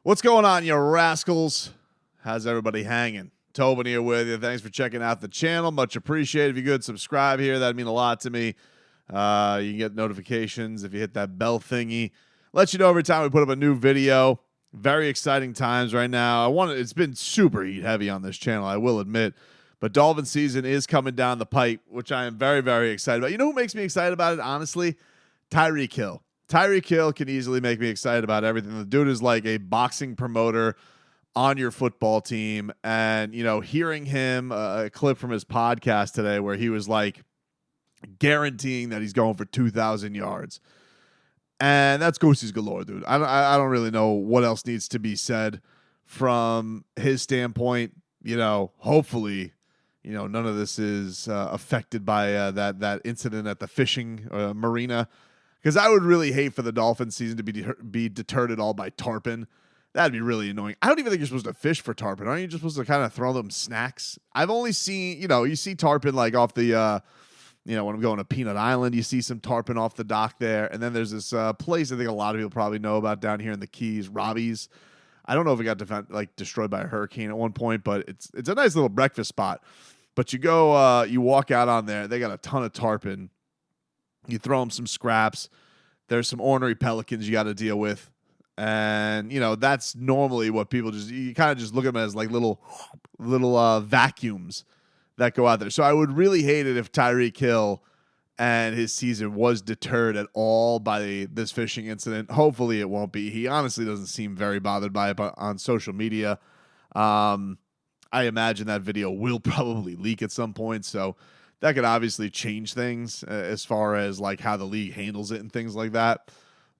What's going on, you rascals? How's everybody hanging? Tobin here with you. Thanks for checking out the channel. Much appreciated. If you could subscribe here, that'd mean a lot to me. You can get notifications if you hit that bell thingy. Let you know every time we put up a new video. Very exciting times right now. It's been super heat heavy on this channel, I will admit. But Dolphin season is coming down the pipe, which I am very, very excited about. You know who makes me excited about it, honestly? Tyreek Hill. Tyreek Hill can easily make me excited about everything. The dude is like a boxing promoter on your football team. And, you know, hearing him, a clip from his podcast today where he was like guaranteeing that he's going for 2,000 yards. And that's ghosties galore, dude. I don't really know what else needs to be said from his standpoint. You know, hopefully, you know, none of this is affected by that incident at the fishing marina. Because I would really hate for the Dolphins season to be deterred at all by Tarpon. That'd be really annoying. I don't even think you're supposed to fish for Tarpon. Aren't you just supposed to kind of throw them snacks? I've only seen, you know, you see Tarpon like off the, you know, when I'm going to Peanut Island, you see some Tarpon off the dock there. And then there's this place I think a lot of people probably know about down here in the Keys, Robbie's. I don't know if it got destroyed by a hurricane at one point, but it's a nice little breakfast spot. But you go, you walk out on there. They got a ton of Tarpon. You throw them some scraps. There's some ornery pelicans you got to deal with. And, you know, that's normally what people you kind of just look at them as like little vacuums that go out there. So I would really hate it if Tyreek Hill and his season was deterred at all by this fishing incident. Hopefully it won't be. He honestly doesn't seem very bothered by it on social media. I imagine that video will probably leak at some point. So that could obviously change things as far as like how the league handles it and things like that.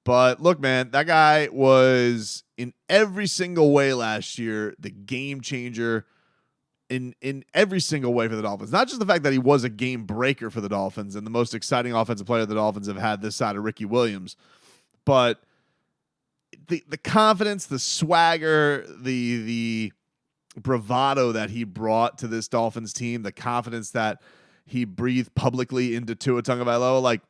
But look, man, that guy was in every single way last year the game changer in every single way for the Dolphins. Not just the fact that he was a game breaker for the Dolphins and the most exciting offensive player the Dolphins have had this side of Ricky Williams, but the confidence, the swagger, the bravado that he brought to this Dolphins team, the confidence that he breathed publicly into Tua Tagovailoa. Like,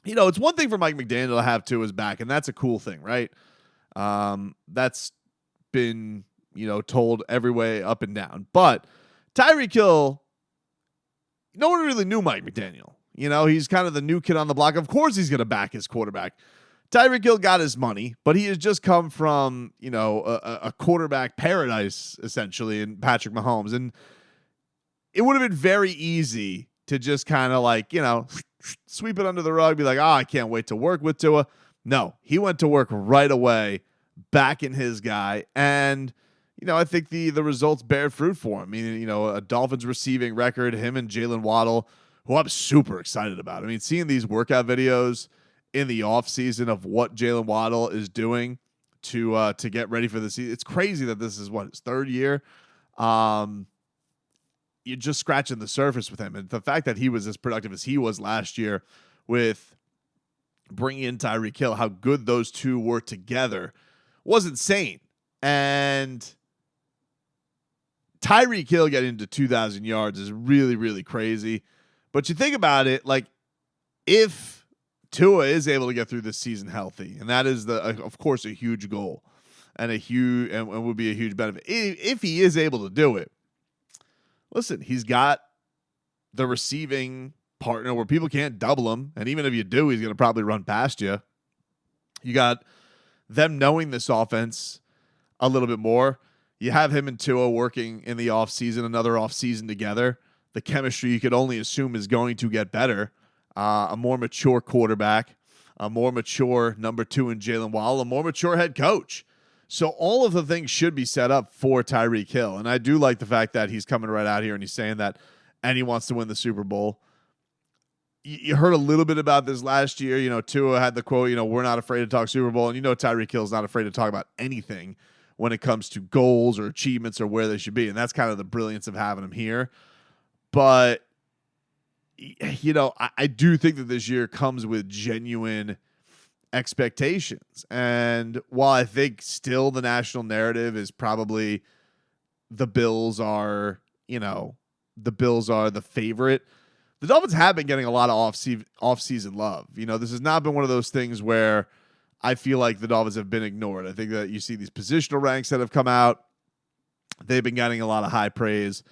you know, it's one thing for Mike McDaniel to have Tua's back, and that's a cool thing, right? That's been, you know, told every way up and down. But Tyreek Hill, no one really knew Mike McDaniel. You know, he's kind of the new kid on the block. Of course he's going to back his quarterback. Tyreek Hill got his money, but he has just come from, you know, a quarterback paradise, essentially, in Patrick Mahomes. And it would have been very easy to just kind of like, you know, sweep it under the rug, be like, oh, I can't wait to work with Tua. No, he went to work right away, backing his guy. And, you know, I think the results bear fruit for him. I mean, you know, a Dolphins receiving record, him and Jalen Waddle, who I'm super excited about. I mean, seeing these workout videos in the offseason of what Jalen Waddle is doing to get ready for the season. It's crazy that this is his third year. You're just scratching the surface with him. And the fact that he was as productive as he was last year with bringing in Tyreek Hill, how good those two were together was insane. And Tyreek Hill getting to 2,000 yards is really, really crazy. But you think about it, like, if Tua is able to get through this season healthy, and that is of course, a huge goal and would be a huge benefit. If he is able to do it, listen, he's got the receiving partner where people can't double him. And even if you do, he's going to probably run past you. You got them knowing this offense a little bit more. You have him and Tua working in the offseason, another offseason together. The chemistry you could only assume is going to get better. A more mature quarterback, a more mature number two in Jalen Waddle, a more mature head coach. So all of the things should be set up for Tyreek Hill. And I do like the fact that he's coming right out here and he's saying that and he wants to win the Super Bowl. You heard a little bit about this last year. You know, Tua had the quote, you know, we're not afraid to talk Super Bowl. And you know Tyreek Hill's not afraid to talk about anything when it comes to goals or achievements or where they should be. And that's kind of the brilliance of having him here. But, you know, I do think that this year comes with genuine expectations. And while I think still the national narrative is probably the Bills are, you know, the Bills are the favorite, the Dolphins have been getting a lot of off-season love. You know, this has not been one of those things where I feel like the Dolphins have been ignored. I think that you see these positional ranks that have come out. They've been getting a lot of high praise.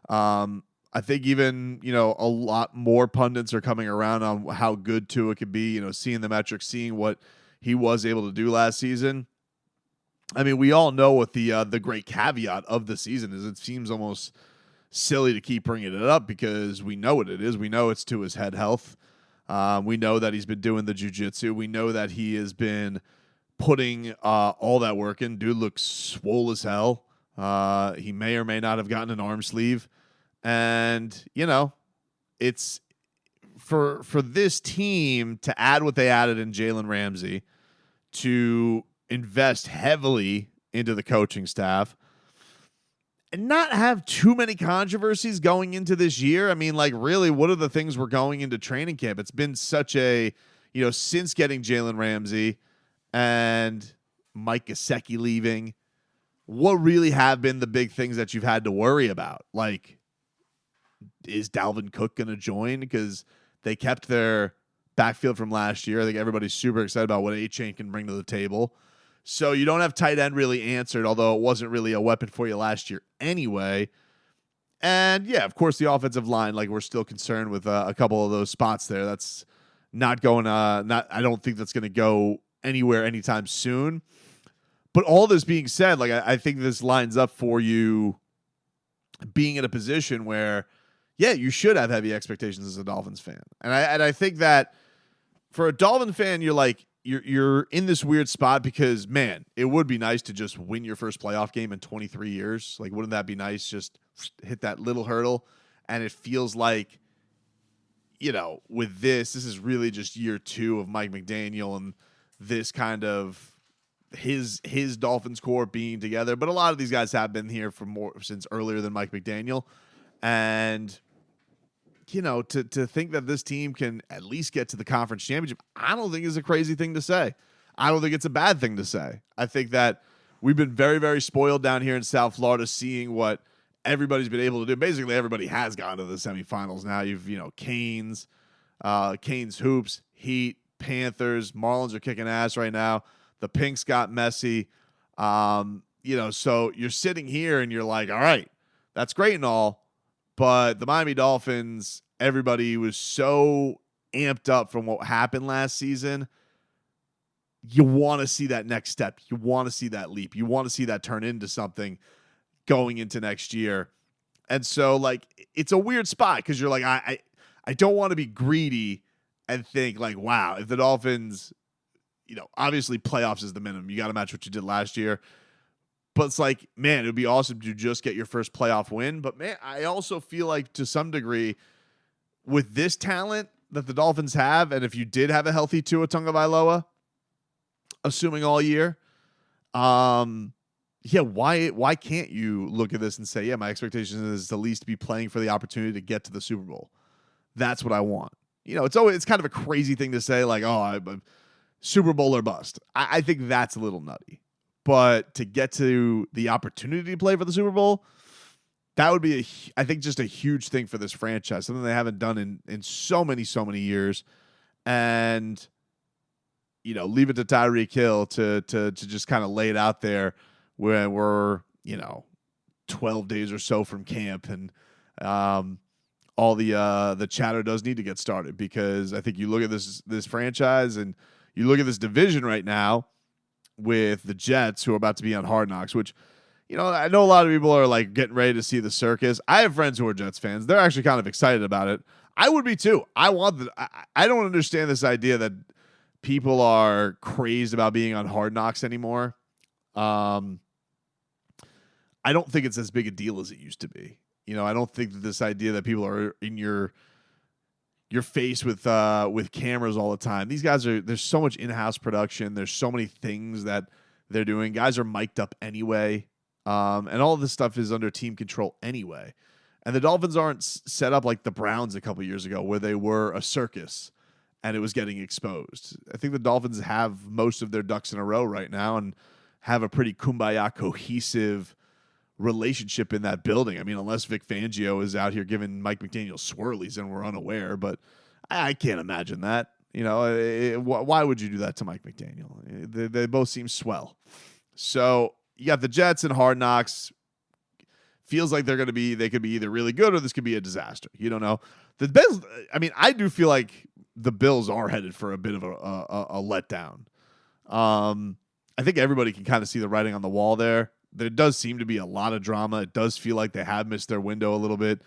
I think even, a lot more pundits are coming around on how good Tua could be, seeing the metrics, seeing what he was able to do last season. I mean, we all know what the great caveat of the season is. It seems almost silly to keep bringing it up because we know what it is. We know it's Tua's head health. We know that he's been doing the jiu-jitsu. We know that he has been putting all that work in. Dude looks swole as hell. He may or may not have gotten an arm sleeve. And, it's for this team to add what they added in Jalen Ramsey, to invest heavily into the coaching staff, and not have too many controversies going into this year. I mean, really, what are the things we're going into training camp? It's been such a, since getting Jalen Ramsey and Mike Gesicki leaving, what really have been the big things that you've had to worry about? Is Dalvin Cook going to join? Because they kept their backfield from last year. I think everybody's super excited about what A-Chain can bring to the table. So you don't have tight end really answered, although it wasn't really a weapon for you last year anyway. And yeah, of course, the offensive line, we're still concerned with a couple of those spots there. That's not going, I don't think that's going to go anywhere anytime soon. But all this being said, I think this lines up for you being in a position where, yeah, you should have heavy expectations as a Dolphins fan. And I think that for a Dolphin fan, you're in this weird spot because, man, it would be nice to just win your first playoff game in 23 years. Wouldn't that be nice? Just hit that little hurdle. And it feels like, with this is really just year 2 of Mike McDaniel and this kind of his Dolphins core being together. But a lot of these guys have been here since earlier than Mike McDaniel. And to think that this team can at least get to the conference championship, I don't think is a crazy thing to say. I don't think it's a bad thing to say. I think that we've been very, very spoiled down here in South Florida, seeing what everybody's been able to do. Basically, everybody has gone to the semifinals now. You've, Canes, Hoops, Heat, Panthers, Marlins are kicking ass right now. The Pinks got messy. So you're sitting here and you're like, all right, that's great and all. But the Miami Dolphins, everybody was so amped up from what happened last season. You want to see that next step. You want to see that leap. You want to see that turn into something going into next year. And so, it's a weird spot because you're I don't want to be greedy and think, wow, if the Dolphins, obviously playoffs is the minimum. You got to match what you did last year. But it's man, it would be awesome to just get your first playoff win. But, man, I also feel to some degree, with this talent that the Dolphins have, and if you did have a healthy Tua Tagovailoa, assuming all year, why can't you look at this and say, yeah, my expectation is to at least be playing for the opportunity to get to the Super Bowl. That's what I want. It's kind of a crazy thing to say, I'm Super Bowl or bust. I think that's a little nutty. But to get to the opportunity to play for the Super Bowl, that would be, I think, just a huge thing for this franchise, something they haven't done in so many years. And, leave it to Tyreek Hill to just kind of lay it out there when we're, 12 days or so from camp. And all the chatter does need to get started, because I think you look at this franchise and you look at this division right now with the Jets, who are about to be on Hard Knocks, which, I know a lot of people are getting ready to see the circus. I have friends who are Jets fans. They're actually kind of excited about it. I would be too. I don't understand this idea that people are crazed about being on Hard Knocks anymore. I don't think it's as big a deal as it used to be. I don't think that this idea that people are in your face with cameras all the time. These guys there's so much in-house production. There's so many things that they're doing. Guys are mic'd up anyway. And all of this stuff is under team control anyway. And the Dolphins aren't set up like the Browns a couple years ago, where they were a circus and it was getting exposed. I think the Dolphins have most of their ducks in a row right now and have a pretty kumbaya cohesive relationship in that building. I mean, unless Vic Fangio is out here giving Mike McDaniel swirlies and we're unaware, but I can't imagine that. Why would you do that to Mike McDaniel? They both seem swell. So you got the Jets and Hard Knocks. Feels like they could be either really good or this could be a disaster. You don't know. The Bills, I mean, I do feel like the Bills are headed for a bit of a letdown. I think everybody can kind of see the writing on the wall there. There does seem to be a lot of drama. It does feel like they have missed their window a little bit.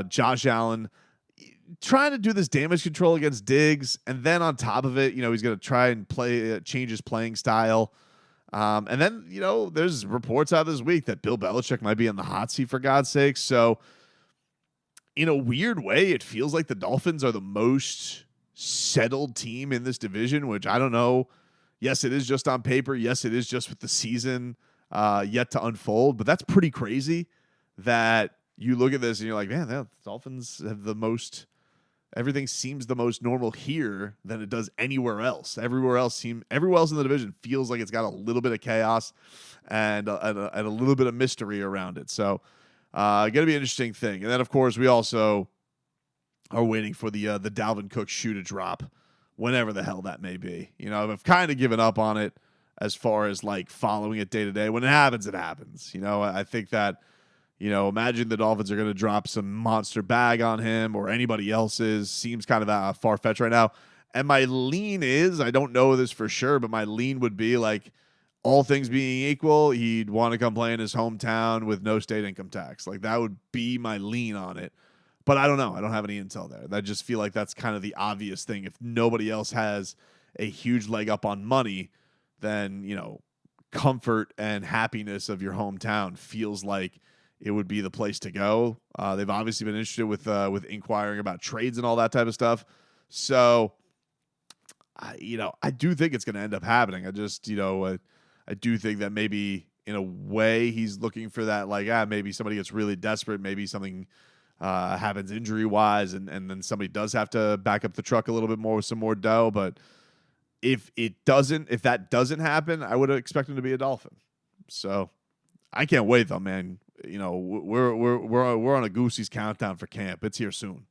Josh Allen trying to do this damage control against Diggs, and then on top of it, he's going to try and change his playing style. And then, there's reports out this week that Bill Belichick might be in the hot seat, for God's sake. So in a weird way, it feels like the Dolphins are the most settled team in this division, which I don't know. Yes, it is just on paper. Yes, it is just with the season yet to unfold. But that's pretty crazy that you look at this and you're like, man, the Dolphins have the most. Everything seems the most normal here than it does anywhere else. Everywhere else in the division feels like it's got a little bit of chaos and a little bit of mystery around it. So, going to be an interesting thing. And then, of course, we also are waiting for the Dalvin Cook shoe to drop, whenever the hell that may be. I've kind of given up on it as far as like following it day to day. When it happens, it happens. I think that. Imagine the Dolphins are going to drop some monster bag on him or anybody else's. Seems kind of far-fetched right now. And my lean is, I don't know this for sure, but my lean would be like, all things being equal, he'd want to come play in his hometown with no state income tax. Like, that would be my lean on it. But I don't know. I don't have any intel there. I just feel like that's kind of the obvious thing. If nobody else has a huge leg up on money, then, comfort and happiness of your hometown feels like it would be the place to go. They've obviously been interested with inquiring about trades and all that type of stuff. So, I do think it's going to end up happening. I just, I do think that maybe in a way he's looking for that, like, maybe somebody gets really desperate. Maybe something happens injury-wise, and then somebody does have to back up the truck a little bit more with some more dough. But if that doesn't happen, I would expect him to be a Dolphin. So I can't wait though, man. We're on a Goosey's countdown for camp. It's here soon.